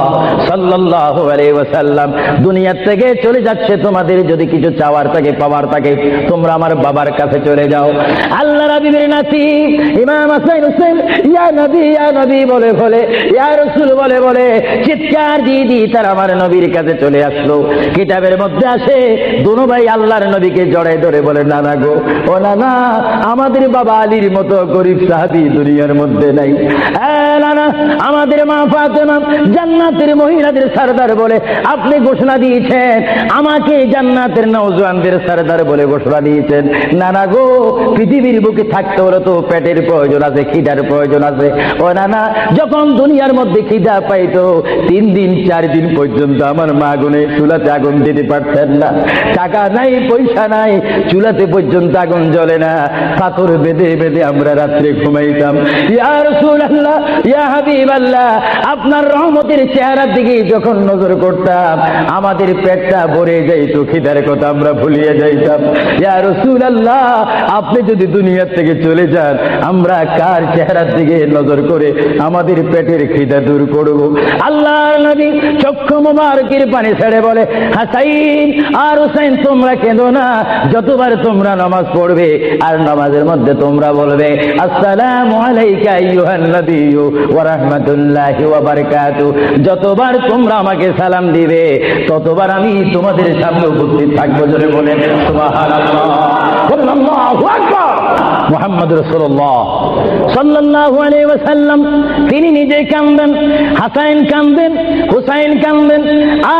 সাল্লাল্লাহু আলাইহি ওয়াসাল্লাম দুনিয়া থেকে চলে যাচ্ছে, তোমাদের যদি কিছু চাওয়ার থাকে, পাওয়ার থাকে, তোমরা আমার বাবার কাছে চলে যাও। আল্লাহ রাব্বির নাতি ইমাম হাসান হোসেন ইয়া নবী বলে বলে, ইয়া রাসূল বলে বলে চিৎকার দিয়ে দিয়ে তারা আমার নবীর কাছে চলে আসলো। কিতাবের মধ্যে আসে দুনো ভাই আল্লাহর নবীকে জড়াই ধরে বলে, নানা গো, ও নানা, আমাদের বাবা আলীর মতো গরিব সাহাবী দুনিয়ার মধ্যে নাই। হ্যাঁ নানা, আমাদের মা ফাতেমা জান্নাতের মহিলাদের সরদার বলে আপনি ঘোষণা দিয়েছেন, আমাকে জান্নাতের নওজওয়ানদের সরদার বলে ঘোষণা দিয়েছেন। নানা গো, পৃথিবীর বুকে থাকতে হলে তো পেটের প্রয়োজন আছে, খিদার প্রয়োজন আছে। ও নানা, যখন দুনিয়ার মধ্যে খিদা পাইতো 3 দিন 4 দিন পর্যন্ত আমার মা গুনে চুলাতে আগুন দিতে পারতেন না। টাকা নাই, পয়সা নাই, চুলাতে পর্যন্ত আগুন জ্বলে না, পাথর বেঁধে বেঁধে আমরা রাত্রে ঘুমাইতাম। ইয়া রাসূলুল্লাহ, ইয়া হাবিবাল্লাহ, আপনার রহমতের চেহারার দিকে যখন নজর করতাম আমাদের পেটটা ভরে যাইত, খিদার কথা আমরা ভুলিয়ে যাইতাম। ইয়া রাসূলুল্লাহ, আপনি যদি দুনিয়া থেকে চলে যান আমরা কার চেহারার দিকে নজর করে আমাদের পেটের খিদা দূর করব। আল্লাহর নবী চক্ষু মুবারকের পানি ছেড়ে বলে, হাসাইন আর হুসাইন তোমরা কেঁদো না, যতবার তোমরা নামাজ পড়বে আর নামাজের মধ্যে তোমরা বলবে আসসালামু আলাইকা আইয়ুহান নবিয়্যু ওয়া রাহমাতুল্লাহি ওয়া বারাকাতুহু, যতবার তোমরা আমাকে সালাম দিবে ততবার আমি তোমাদের সামনে উপস্থিত থাকবো। জোরে বলেন সুবহানাল্লাহ, আল্লাহু আকবার। মুহাম্মদ রাসূলুল্লাহ সাল্লাল্লাহু আলাইহি ওয়াসাল্লাম তিনি নিজে কাঁদেন, হাসাইন কাঁদেন, হুসাইন কাঁদেন,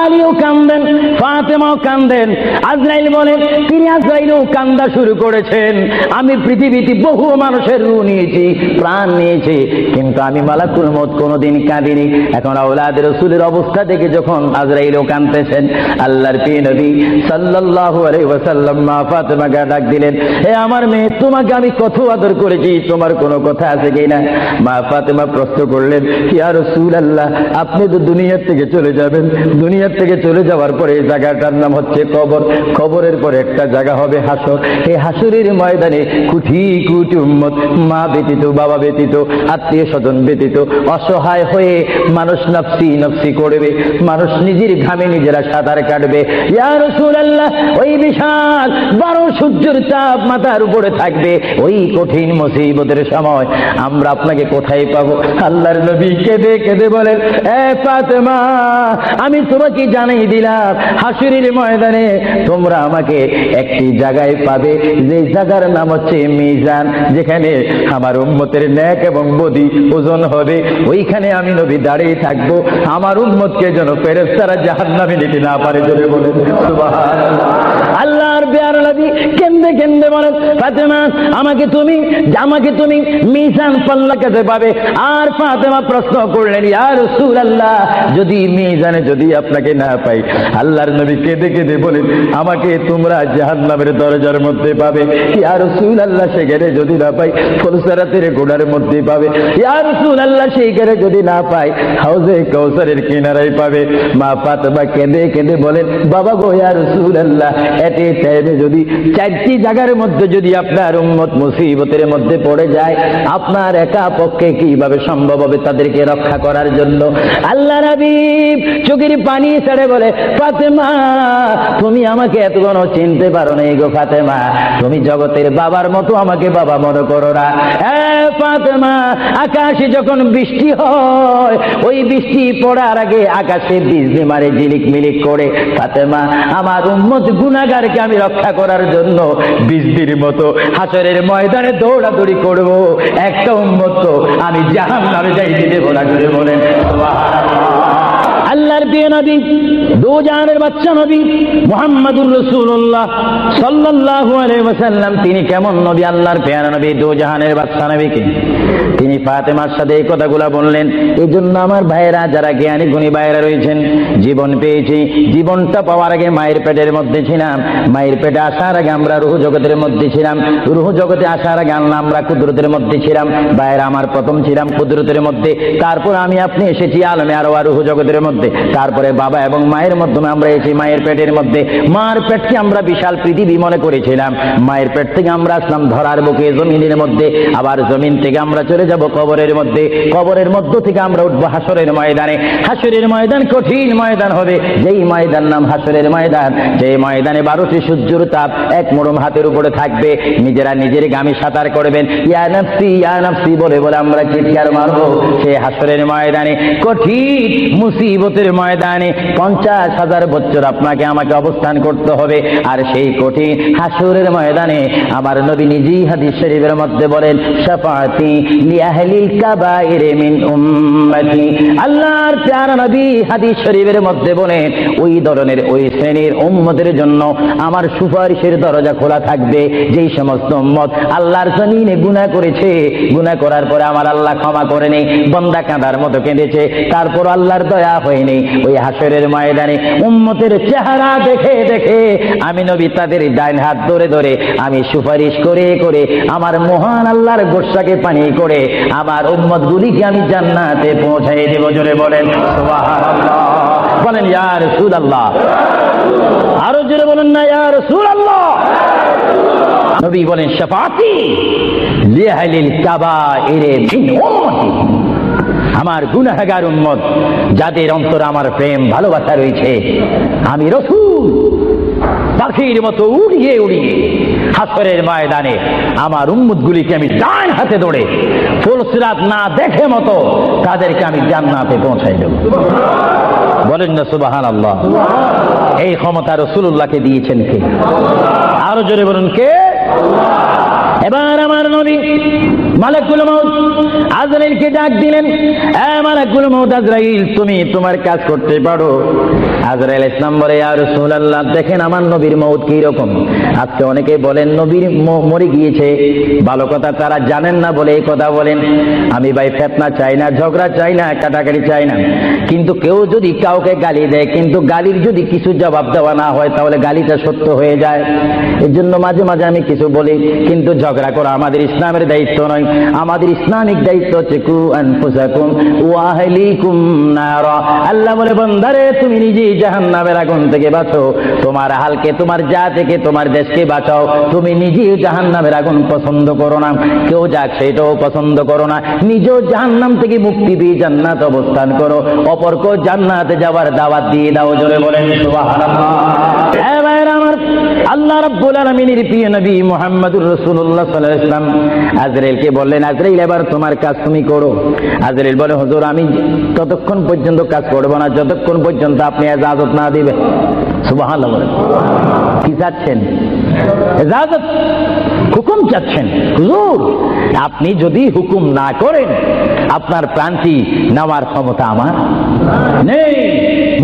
আলীও কাঁদেন, ফাতেমাও কাঁদেন। আজরাইল বলেন তিনি আজরাইলও কান্দা শুরু করেছেন। আমি পৃথিবীতে বহু মানুষের রূহ নিয়েছি, প্রাণ নিয়েছি, কিন্তু আমি মালাকুল মউত কোনোদিন কাঁদিনি। এখন আওলাদ রাসূলের অবস্থা দেখে যখন আজরাইলও কাঁদতেছেন, আল্লাহর প্রিয় নবী সাল্লাল্লাহু আলাইহি ওয়াসাল্লাম মা ফাতেমাকে ডাক দিলেন, হে আমার মেয়ে, তোমাকে আমি কত আদর করেছি, তোমার কোনো কথা আছে কিনা? মা ফাতেমা প্রশ্ন করলেন, ইয়া রাসূলুল্লাহ, আপনি তো দুনিয়ার থেকে চলে যাবেন, দুনিয়ার থেকে চলে যাওয়ার পরে এই জায়গাটার নাম হচ্ছে কবর, কবরের পরে একটা জায়গা হবে হাসর। এই হাসরের ময়দানে কোটি কোটি উম্মত, মা ব্যতীত, বাবা ব্যতীত, আত্মীয় স্বজন ব্যতীত অসহায় হয়ে মানুষ নফসি নফসি করবে, মানুষ নিজের ঘামে নিজেরা সাঁতার কাটবে। ইয়া রাসূলুল্লাহ, ওই বিশাল 12 সূর্যের তাপ মাথার উপরে থাকবে, ওই কঠিন মুসিবতের সময় আমরা আপনাকে কোথায় পাবো? আল্লাহর নবী কেঁদে কেঁদে বলেন, এ ফাতেমা, আমি তোমাকে জানাই দিলাম হাসরের ময়দানে তোমরা আমাকে একটি জায়গায় পাবে, যে জায়গার নাম হচ্ছে মিজান, যেখানে আমার উম্মতের নেক এবং বদি ওজন হবে। ওইখানে আমি নবী দাঁড়িয়ে থাকবো, আমার উম্মতকে যেন ফেরেশতারা জাহান্নামে নিতে না পারে। জোরে বলেন সুবহানাল্লাহ। আল্লাহর প্যারা নবী কেঁদে কেঁদে বলেন, ফাতেমা, আমাকে তুমি মিজান পাল্লা কাছে পাবে। আর ফাতেমা প্রশ্ন করলেন, ইয়া রাসূলুল্লাহ, যদি মিজানে যদি আপনাকে না পাই? আল্লাহর নবী কেঁদে কেঁদে বলেন, আমাকে তোমরা জাহান্নামের দরজার মধ্যে পাবে। ইয়া রাসূলুল্লাহ, সেখানে যদি না পাই ফুলসরাতের গোড়ার মধ্যে পাবে। ইয়া রাসূলুল্লাহ, সেইখানে যদি না পাই হাউজে কাউসারের কিনারায় পাবে। মা ফাতেমা কেঁদে কেঁদে বলেন, বাবা গো, ইয়া রাসূলুল্লাহ, এতে টাইমে যদি 4টি জায়গার মধ্যে যদি আপনার উম্মত মুসিবতের মধ্যে পড়ে যায়, আপনার একা পক্ষে কিভাবে সম্ভব হবে তাদেরকে রক্ষা করার জন্য? আল্লাহ নবী চোখের পানি ছেড়ে বলে, ফাতেমা, তুমি আমাকে এতক্ষণ চিনতে পারো না গো ফাতেমা, তুমি জগতের বাবার মতো আমাকে বাবা মনে করো না। ফাতেমা, আকাশে যখন বৃষ্টি হয়, ওই বৃষ্টি পড়ার আগে আকাশে বিজলি মারে ঝিলিক মিলিক করে। ফাতেমা, আমার উম্মত গুনাহগারকে আমি রক্ষা করার জন্য বিজলির মতো হাসরের ময়দানে দৌড়াদৌড়ি করব, একটা উম্মত তো আমি জাহান্নামে যাইতে দেব না। করে বলেন সুবহানাল্লাহ। আল্লাহর প্রিয় নবী, দো জাহানের বাদশা নবী মুহাম্মদুর রাসূলুল্লাহ সাল্লাল্লাহু আলাইহি ওয়াসাল্লাম, তিনি কেমন নবী? আল্লাহর প্রিয় নবী দো জাহানের বাদশা নবীকে তিনি ফাতেমার সাথে এই কথাগুলো বললেন। এই জন্য আমার ভাইয়েরা, যারা জ্ঞানী গুণী ভাইয়েরা রয়েছেন, জীবন পেয়েছি, জীবনটা পাওয়ার আগে মায়ের পেটের মধ্যে ছিলাম, মায়ের পেটে আসার আগে আমরা রূহ জগতের মধ্যে ছিলাম, রূহ জগতে আসার আগে আমরা কুদরতের মধ্যে ছিলাম। ভাইয়েরা আমার, প্রথম ছিলাম কুদরতের মধ্যে, তারপর আমি আপনি এসেছি আলমে আরওয়াহ রূহ জগতের মধ্যে, তারপরে বাবা এবং মায়ের মাধ্যমে আমরা এসেছি মায়ের পেটের মধ্যে। মার পেটকে আমরা বিশাল পৃথিবী মনে করেছিলাম, মায়ের পেট থেকে আমরা আসলাম ধরার বুকে জমিনের মধ্যে, আবার জমিন থেকে আমরা চলে যাব কবরের মধ্যে, কবরের মধ্য থেকে আমরা উঠবো হাসরের ময়দানে। হাসরের ময়দান কঠিন ময়দান হবে, যেই ময়দান নাম হাসরের ময়দান, যে ময়দানে 12টি সূর্যের তাপ এক মোড়ম হাতের উপরে থাকবে। নিজেরা নিজের গামী সাঁতার করবেন, ইয়া নাফসি বলে বলে আমরা চিৎকার মারবো। সেই হাসরের ময়দানে, কঠিন মুসিবতের ময়দানে 50,000 বছর আপনাকে আমাকে অবস্থান করতে হবে। আর সেই কঠিন হাসরের ময়দানে আমার নবী নিজেই হাদিস শরীফের মধ্যে বলেন, শাফাআতি লিআহলিল কাবাইর মিন উম্মতি। আল্লাহর প্যারা নবী হাদিস শরীফের মধ্যে বলেন, ওই ধরনের ওই শ্রেণীর উম্মতের জন্য আমার সুপারিশের দরজা খোলা থাকবে, যেই সমস্ত উম্মত আল্লাহর জমিনে গুনাহ করেছে, গুনাহ করার পরে আমার আল্লাহ ক্ষমা করেনি, বান্দা কাঁদার মতো কেঁদেছে, তারপর আল্লাহর দয়া হয়ে হয়নি। ওই হাসরের ময়দানে উম্মতের চেহারা দেখে দেখে আমি নবী তাদের ডাইন হাত ধরে ধরে আমি সুপারিশ করে করে আমার মহান আল্লাহর গোসাকে পানি করে আমার উম্মতগুলিকে আমি জান্নাতে পৌঁছাই দেব। জোরে বলেন সুবহানাল্লাহ, বলেন ইয়া রাসূলুল্লাহ, আরো জোরে বলেন না ইয়া রাসূলুল্লাহ। নবী বলেন শাফাআতি লিআহলিল কাবাইর মিন উম্মতি, আমার গুনাহগার উম্মত যাদের অন্তরে আমার প্রেম ভালোবাসা রয়েছে, আমি রাসূল পাখির মতো উড়িয়ে উড়িয়ে হাসরের ময়দানে আমার উম্মতগুলিকে আমি ডান হাতে ধরে ফুলসিরাত না দেখে মতো তাদেরকে আমি জান্নাতে পৌঁছাই দেব। বলেন না সুবহানাল্লাহ। এই ক্ষমতা রাসূলুল্লাহকে দিয়েছেন কে? আরো জোরে বলুন কে? এবার আমার নবী মালাকুল মউত আজরাইলকে ডাক দিলেন, এ মালাকুল মউত আজরাইল, তুমি তোমার কাজ করতে পারো। আজরাইল ইসলাম বলে, ইয়া রাসূলুল্লাহ, দেখেন আমার নবীর মউত কি রকম। আজকে অনেকে বলেন নবীর মরে গিয়েছে, ভালো কথা তারা জানেন না বলে এই কথা বলেন। আমি ভাই ফিতনা চাই না, ঝগড়া চাই না, কাটাকাটি চাই না, কিন্তু কেউ যদি কাউকে গালি দেয়, কিন্তু গালির যদি কিছু জবাব দেওয়া না হয় তাহলে গালিটা সত্য হয়ে যায়। এর জন্য মাঝে মাঝে আমি কিছু বলি, কিন্তু ঝগড়া করা আমাদের ইসলামের দায়িত্ব নয়। আমাদের ইসলামিক দায়িত্ব হচ্ছে কু আনফুসাকুম ওয়া আহলিকুম নারা। আল্লাহ বলে, বান্দারে তুমি নিজেই জাহান্নামের আগুন থেকে বাঁচো, তোমার হালকে, তোমার জাতিকে, তোমার দেশকে বাঁচাও। তুমি নিজেই জাহান্নামের আগুন পছন্দ করো না, কেউ যাক সেটাও পছন্দ করো না, নিজেও জাহান্নাম থেকে মুক্তি দিয়ে জান্নাত অবস্থান করো, অপরকেও জান্নাতে যাওয়ার দাওয়াত দিয়ে দাও। জোরে বলেন সুবহানাল্লাহ। এ ভাইরা আমার, আল্লাহ রাব্বুল আলামিনের প্রিয় নবী মুহাম্মদুর রাসূলুল্লাহ সাল্লাল্লাহু আলাইহি ওয়াসাল্লাম আজরাইলকে বললেন, আজরাইল এবার তোমার কাজ তুমি করো। আজরাইল বলে, হুজুর আমি ততক্ষণ পর্যন্ত কাজ করব না যতক্ষণ পর্যন্ত আপনি ইজাজত না দিবেন। সুবহানাল্লাহ বলেন। কি চাচ্ছেন? ইজাজত, হুকুম চাচ্ছেন। হুজুর আপনি যদি হুকুম না করেন আপনার প্রাণটি নেওয়ার ক্ষমতা আমার নেই।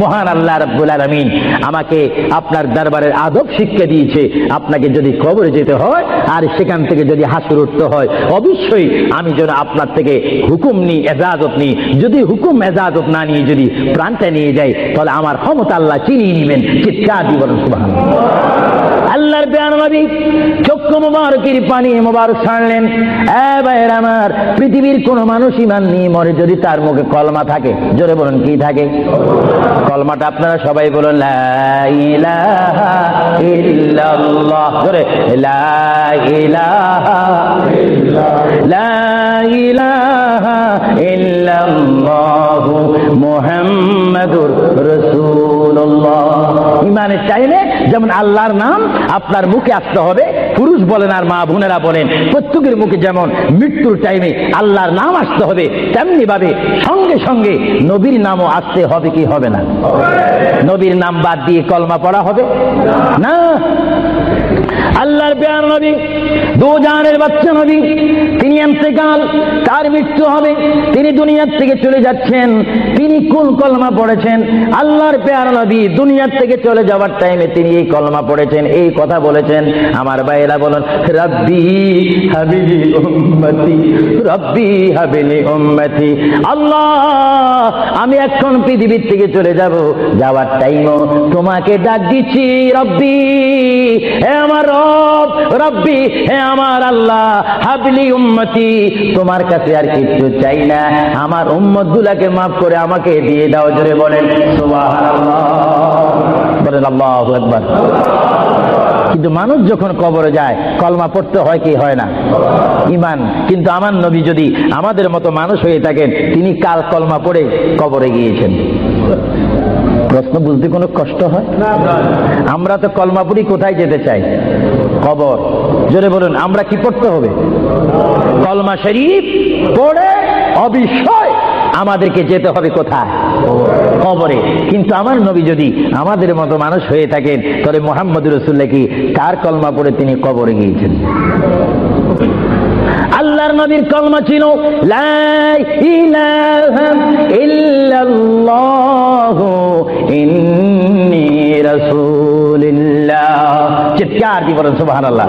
মহান আল্লাহ রাব্বুল আলামিন আমাকে আপনার দরবারের আদব শিক্ষা দিয়েছে, আপনাকে যদি কবরে যেতে হয় আর সেখান থেকে যদি হাসর উঠতে হয়, অবশ্যই আমি যেন আপনার থেকে হুকুম নিই, এজাজত নিই। যদি হুকুম এজাজত না নিয়ে যদি প্রাণটা নিয়ে যাই তাহলে আমার ক্ষমতা আল্লাহ চিনিয়ে নেবেন। চিৎকার দিয়ে বলেন সুবহানাল্লাহ। আল্লাহর প্রিয় নবী চক্ষু মুবারকের পানি মুবারক ছাড়লেন। এ ভাইরা আমার, পৃথিবীর কোন মানুষ ঈমান নিয়ে মরে যদি তার মুখে কলমা থাকে, জোরে বলুন কি থাকে? কলমাটা আপনারা সবাই বলুন, লা ইলাহা ইল্লাল্লাহ। জোরে, লা ইলাহা ইল্লাল্লাহ, লা ইলাহা ইল্লাল্লাহু মুহাম্মাদুর রাসূলুল্লাহ। ঈমানের টাইমে যেমন আল্লাহর নাম আপনার মুখে আসতে হবে, পুরুষ বলেন আর মা বোনেরা বলেন, প্রত্যেকের মুখে যেমন মৃত্যুর টাইমে আল্লাহর নাম আসতে হবে, তেমনি ভাবে সঙ্গে সঙ্গে নবীর নামও আসতে হবে কি হবে না? নবীর নাম বাদ দিয়ে কলমা পড়া হবে না। আল্লাহর প্রিয় নবী, দু জানের বাচ্চা নবী, তিনি ইন্তেকাল, তার মৃত্যু হবে, তিনি দুনিয়ার থেকে চলে যাচ্ছেন। তিনি কোন কলমা পড়েছেন? আল্লাহর প্রিয় নবী দুনিয়ার থেকে চলে যাওয়ার টাইমে তিনি এই কলমা পড়েছেন, এই কথা বলেছেন। আমার ভাইয়েরা বলেন, রাব্বি হাবিলি উম্মতি, রাব্বি হাবিলি উম্মতি। আল্লাহ আমি এখন পৃথিবীর থেকে চলে যাব, যাওয়ার টাইমও তোমাকে ডাক দিচ্ছি, রব্বি, হে আমার রব, রব্বি, হে আমার আল্লাহ, হাবলি উম্মতি, তোমার কাছে আর কিছু চাই না, আমার উম্মত গুলাকে মাফ করে আমাকে দিয়ে দাও। জোরে বলেন সুবহানাল্লাহ, বলেন আল্লাহু আকবার। কিন্তু মানুষ যখন কবরে যায় কলমা পড়তে হয় কি হয় না? ঈমান। কিন্তু আমার নবী যদি আমাদের মতো মানুষ হয়ে থাকেন, তিনি কাল কলমা পড়ে কবরে গিয়েছেন। প্রশ্ন বুঝতে কোনো কষ্ট হয়? আমরা তো কলমা পড়ি কোথায় যেতে চাই? কবর। জোরে বলুন, আমরা কি পড়তে হবে? কলমা শরীফ পড়ে অবশ্যই আমাদেরকে যেতে হবে কোথায়? কবরে। কিন্তু আমার নবী যদি আমাদের মতো মানুষ হয়ে থাকেন তাহলে মুহাম্মদুর রাসূলুল্লাহ কি কার কলমা পড়ে তিনি কবরে গিয়েছেন? আল্লাহর নবীর কলমা ছিল লা ইলাহা ইল্লাল্লাহু ইন্নী রাসূলুল্লাহ। চিৎকার দিয়ে বলেন সুবহানাল্লাহ।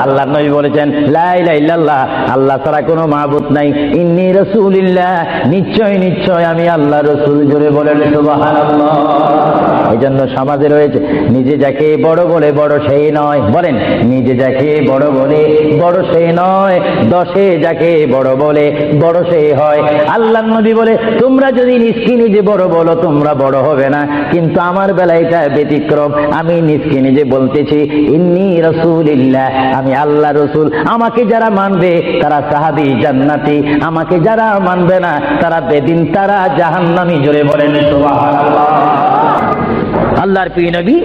আল্লাহর নবী বলেছেন লা ইলাহা ইল্লাল্লাহ, আল্লাহ ছাড়া কোনো মাবুদ নাই, ইন্নী রাসূলুল্লাহ, নিশ্চয় নিশ্চয় আমি আল্লাহ রাসূল। জোরে বলেন সুবহানাল্লাহ। এই জন্য সমাজে রয়েছে নিজে যাকে বড় বলে বড় সেই নয়, বলেন নিজে যাকে বড় বলে বড় সেই নয়, দশে যাকে বড় বলে বড় সেই হয়। আল্লাহর নবী বলে তোমরা যদি নিজকে নিজে বড় বলো তোমরা বড় হবে না, কিন্তু আমার বেলায় এটা ব্যতিক্রম। আমি নিজকে নিজে বলতেছি ইন্নী রাসূলুল্লাহ, আমি আল্লাহ রাসূল। আমাকে যারা মানবে তারা সাহাবী জান্নাতি, আমাকে যারা মানবে না তারা বেদিন, তারা জাহান্নামী। জোরে বলেন সুবহানাল্লাহ। আল্লাহর প্রিয় নবী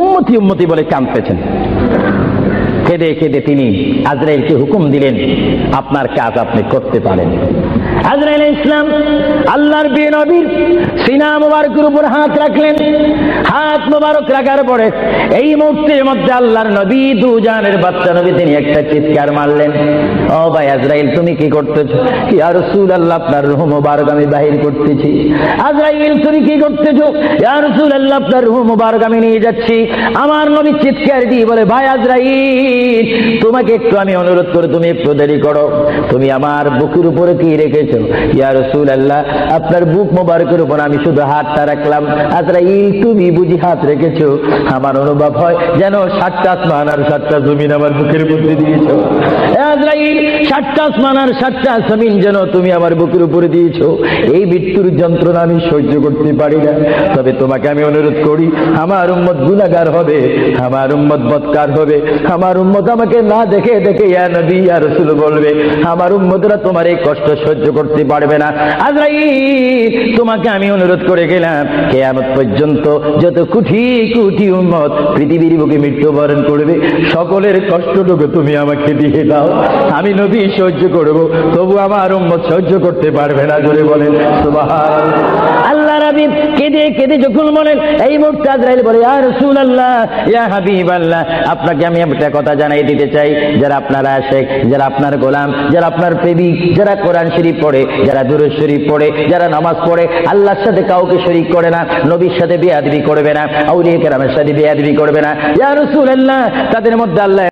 উম্মতি উম্মতি বলে কাঁদতেছেন। কেঁদে কেঁদে তিনি আজরাইলকে হুকুম দিলেন আপনার কাজ আপনি করতে পারেন। আজরাইল ইসলাম আল্লাহর প্রিয় নবীর সিনা মুবারকের উপর হাত রাখলেন। হাত মুবারক রাখার পরে এই মুহূর্তের মধ্যে আল্লাহর নবী দুজানের বাচ্চা নবী তিনি একটা চিৎকার মারলেন, ও ভাই আজরাইল তুমি কি করতেছো? ইয়া রাসূলুল্লাহ আপনার রূহ মুবারক আমি বাহির করতেছি। আজরাইল তুমি কি করতেছো? ইয়া রাসূলুল্লাহ আপনার রূহ মুবারক আমি নিয়ে যাচ্ছি। আমার নবী চিৎকার দিয়ে বলে ভাই আজরাইল তোমাকে একটু আমি অনুরোধ করে তুমি একটু দেরি করো, তুমি আমার বুকের উপরে কি রেখেছো? ইয়া রাসূলুল্লাহ আপনার বুক মোবারকের উপর আমি শুধু হাতটা রাখলাম। আজরাইল তুমি বুঝি হাত রেখেছো? আমার অনুভব হয় যেন 7টা আসমান আর 7টা জমিন আমার বুকের মধ্যে দিয়েছো। আজরাইল 7টা আসমান আর 7টা জমিন যেন তুমি আমার বুকের উপরে দিয়েছো। এই মৃত্যুর যন্ত্রণা আমি সহ্য করতে পারি না। তবে তোমাকে আমি অনুরোধ করি, আমার উম্মত গুনাহগার হবে, আমার উম্মত বদকার হবে, আমার উম্মত আমাকে না দেখে দেখে ইয়া নবী ইয়া রাসূল বলবে, আমার উম্মতরা তোমার এই কষ্ট সহ্য করতে পারবে না। আজরাইল তোমাকে আমি অনুরোধ করে গেলাম, কিয়ামত পর্যন্ত যত কোটি কোটি উম্মত পৃথিবীর বুকে মৃত্যুবরণ করবে সকলের কষ্টটুকু তুমি আমাকে দিয়ে দাও, আমি নবী সহ্য করব, তবু আমার উম্মত সহ্য করতে পারবে না। জোরে বলেন সুবহানাল্লাহ। আল্লাহ নবী কেঁদে কেঁদে যখন বলেন এই মুহূর্তে আজরাইল বলে ইয়া রাসূলুল্লাহ ইয়া হাবিবাল্লাহ আপনাকে আমি একটা কথা জানাই দিতে চাই, যারা আপনার আশিক, যারা আপনার গোলাম, যারা আপনার প্রেমিক, যারা কোরআন শরীফ পড়ে, যারা দুরূদ শরীফ পড়ে, যারা নামাজ পড়ে, আল্লাহর সাথে কাউকে শরীক করে না, নবীর সাথে বেয়াদবি করবে না, আউলিয়া কেরামের সাথে বেয়াদবি করবে না, ইয়া রাসূলুল্লাহ তাদের মধ্যে আল্লাহ